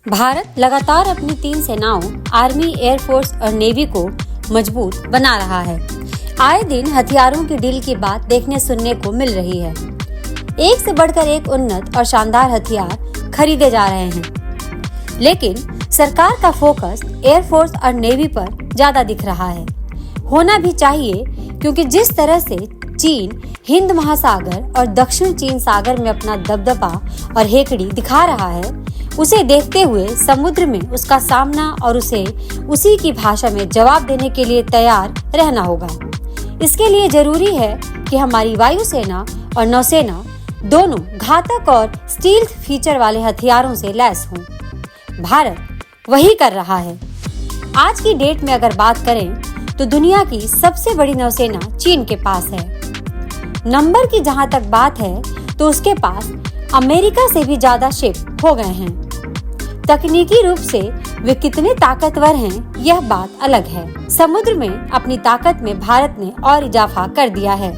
भारत लगातार अपनी 3 सेनाओं आर्मी, एयरफोर्स और नेवी को मजबूत बना रहा है। आए दिन हथियारों की डील की बात देखने सुनने को मिल रही है। एक से बढ़कर एक उन्नत और शानदार हथियार खरीदे जा रहे हैं, लेकिन सरकार का फोकस एयरफोर्स और नेवी पर ज्यादा दिख रहा है। होना भी चाहिए, क्योंकि जिस तरह से चीन हिंद महासागर और दक्षिण चीन सागर में अपना दबदबा और हेकड़ी दिखा रहा है, उसे देखते हुए समुद्र में उसका सामना और उसे उसी की भाषा में जवाब देने के लिए तैयार रहना होगा। इसके लिए जरूरी है कि हमारी वायुसेना और नौसेना दोनों घातक और स्टील्थ फीचर वाले हथियारों से लैस हों। भारत वही कर रहा है। आज की डेट में अगर बात करें तो दुनिया की सबसे बड़ी नौसेना चीन के पास है। नंबर की जहां तक बात है तो उसके पास अमेरिका से भी ज्यादा शिप हो गए हैं। तकनीकी रूप से वे कितने ताकतवर हैं, यह बात अलग है। समुद्र में अपनी ताकत में भारत ने और इजाफा कर दिया है।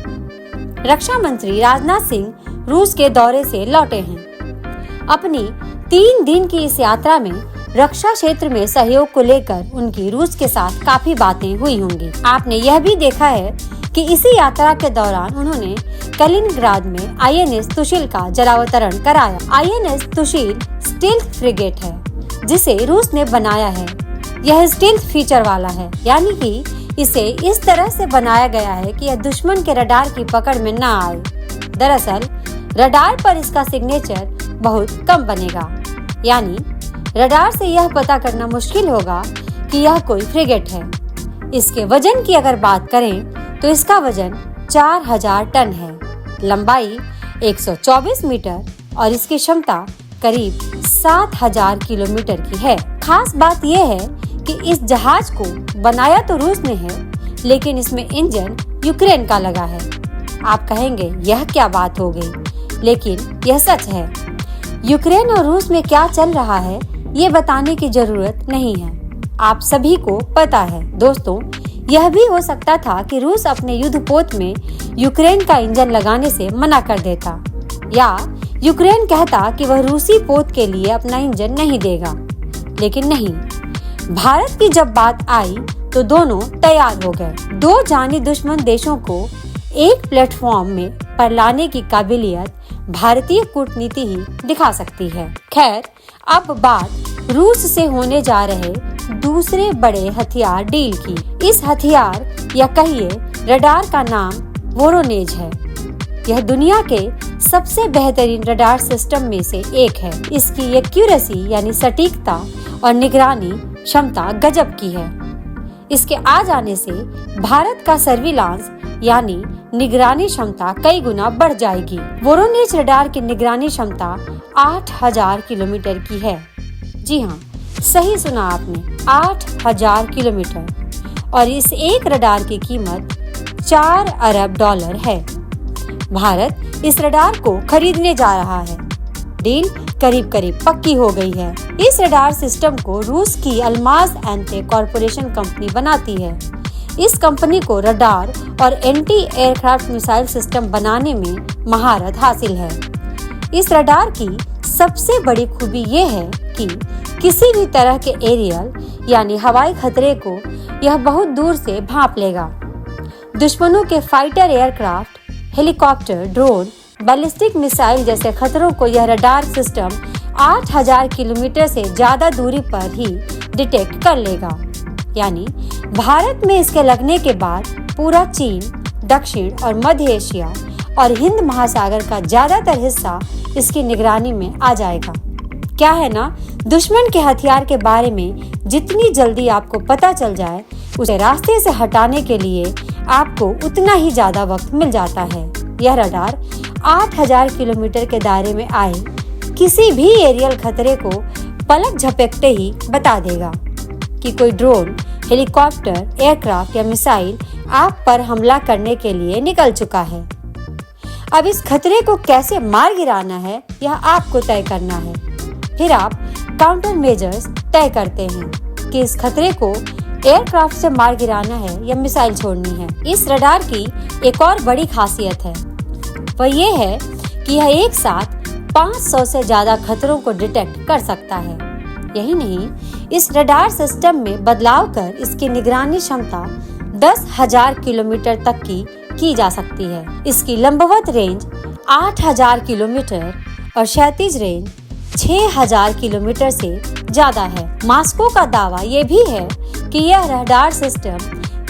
रक्षा मंत्री राजनाथ सिंह रूस के दौरे से लौटे हैं। अपनी 3 दिन की इस यात्रा में रक्षा क्षेत्र में सहयोग को लेकर उनकी रूस के साथ काफी बातें हुई होंगी। आपने यह भी देखा है कि इसी यात्रा के दौरान उन्होंने कलिनिंग्राड में आईएनएस तुशील का जलावतरण कराया। आईएनएस तुशील स्टील्थ फ्रिगेट है, जिसे रूस ने बनाया है। यह स्टील्थ फीचर वाला है, यानी कि इसे इस तरह से बनाया गया है कि यह दुश्मन के रडार की पकड़ में न आए। दरअसल रडार पर इसका सिग्नेचर बहुत कम बनेगा, यानी रडार से यह पता करना मुश्किल होगा कि यह कोई फ्रिगेट है। इसके वजन की अगर बात करें तो इसका वजन 4000 टन है, लंबाई 124 मीटर और इसकी क्षमता करीब 7000 किलोमीटर की है। खास बात यह है कि इस जहाज को बनाया तो रूस ने है, लेकिन इसमें इंजन यूक्रेन का लगा है। आप कहेंगे यह क्या बात हो गई, लेकिन यह सच है। यूक्रेन और रूस में क्या चल रहा है ये बताने की जरूरत नहीं है, आप सभी को पता है। दोस्तों, यह भी हो सकता था कि रूस अपने युद्धपोत में यूक्रेन का इंजन लगाने से मना कर देता, या यूक्रेन कहता कि वह रूसी पोत के लिए अपना इंजन नहीं देगा। लेकिन नहीं, भारत की जब बात आई तो दोनों तैयार हो गए। 2 जानी दुश्मन देशों को एक प्लेटफॉर्म में पर लाने की काबिलियत भारतीय कूटनीति ही दिखा सकती है। खैर, अब बात रूस से होने जा रहे दूसरे बड़े हथियार डील की। इस हथियार या कहिए रडार का नाम वोरोनेज है। यह दुनिया के सबसे बेहतरीन रडार सिस्टम में से एक है। इसकी एक्यूरेसी यानी सटीकता और निगरानी क्षमता गजब की है। इसके आ जाने से भारत का सर्विलांस यानी निगरानी क्षमता कई गुना बढ़ जाएगी। वोरोनेज रडार की निगरानी क्षमता 8000 किलोमीटर की है। जी हाँ, सही सुना आपने, 8000 किलोमीटर। और इस एक रडार की कीमत $4 अरब है। भारत इस रडार को खरीदने जा रहा है। डील करीब करीब पक्की हो गई है। इस रडार सिस्टम को रूस की अल्माज एंटे कॉर्पोरेशन कंपनी बनाती है। इस कंपनी को रडार और एंटी एयरक्राफ्ट मिसाइल सिस्टम बनाने में महारत हासिल है। इस रडार की सबसे बड़ी खूबी यह है कि किसी भी तरह के एरियल यानी हवाई खतरे को यह बहुत दूर से भांप लेगा। दुश्मनों के fighter aircraft, helicopter, drone, ballistic missile जैसे खतरों को यह रडार सिस्टम 8000 किलोमीटर से ज्यादा दूरी पर ही डिटेक्ट कर लेगा। यानी भारत में इसके लगने के बाद पूरा चीन, दक्षिण और मध्य एशिया और हिंद महासागर का ज्यादातर हिस्सा इसकी निगरानी में आ जाएगा। क्या है ना, दुश्मन के हथियार के बारे में जितनी जल्दी आपको पता चल जाए, उसे रास्ते से हटाने के लिए आपको उतना ही ज्यादा वक्त मिल जाता है। यह रडार 8000 किलोमीटर के दायरे में आए किसी भी एरियल खतरे को पलक झपकते ही बता देगा कि कोई ड्रोन, हेलीकॉप्टर, एयरक्राफ्ट या मिसाइल आप पर हमला करने के लिए निकल चुका है। अब इस खतरे को कैसे मार गिराना है, यह आपको तय करना है। फिर आप काउंटर मेजर्स तय करते हैं कि इस खतरे को एयरक्राफ्ट से मार गिराना है या मिसाइल छोड़नी है। इस रडार की एक और बड़ी खासियत है, वह ये है कि यह एक साथ 500 से ज्यादा खतरों को डिटेक्ट कर सकता है। यही नहीं, इस रडार सिस्टम में बदलाव कर इसकी निगरानी क्षमता 10,000 किलोमीटर तक की जा सकती है। इसकी लंबवत रेंज 8,000 किलोमीटर और क्षैतिज रेंज 6,000 किलोमीटर से ज्यादा है। मॉस्को का दावा ये भी है कि यह रडार सिस्टम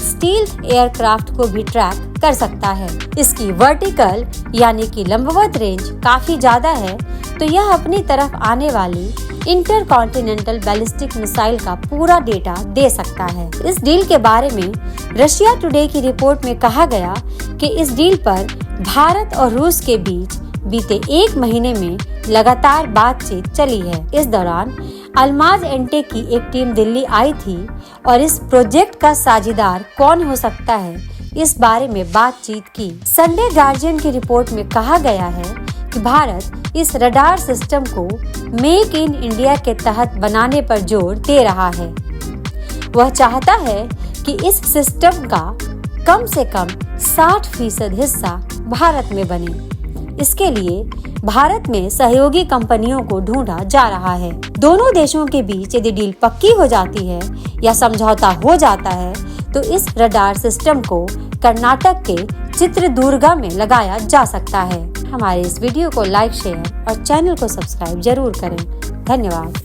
स्टील्थ एयरक्राफ्ट को भी ट्रैक कर सकता है। इसकी वर्टिकल यानी कि लंबवत रेंज काफी ज्यादा है, तो यह अपनी तरफ आने वाली इंटरकॉन्टिनेंटल बैलिस्टिक मिसाइल का पूरा डेटा दे सकता है। इस डील के बारे में रशिया टुडे की रिपोर्ट में कहा गया कि इस डील पर भारत और रूस के बीच बीते 1 महीने में लगातार बातचीत चली है। इस दौरान अल्माज एंटेक की एक टीम दिल्ली आई थी और इस प्रोजेक्ट का साझेदार कौन हो सकता है, इस बारे में बातचीत की। संडे गार्जियन की रिपोर्ट में कहा गया है कि भारत इस रडार सिस्टम को मेक इन इंडिया के तहत बनाने पर जोर दे रहा है। वह चाहता है कि इस सिस्टम का कम से कम 60% हिस्सा भारत में बने। इसके लिए भारत में सहयोगी कंपनियों को ढूंढा जा रहा है। दोनों देशों के बीच यदि डील पक्की हो जाती है या समझौता हो जाता है, तो इस रडार सिस्टम को कर्नाटक के चित्रदुर्गा में लगाया जा सकता है। हमारे इस वीडियो को लाइक, शेयर और चैनल को सब्सक्राइब जरूर करें। धन्यवाद।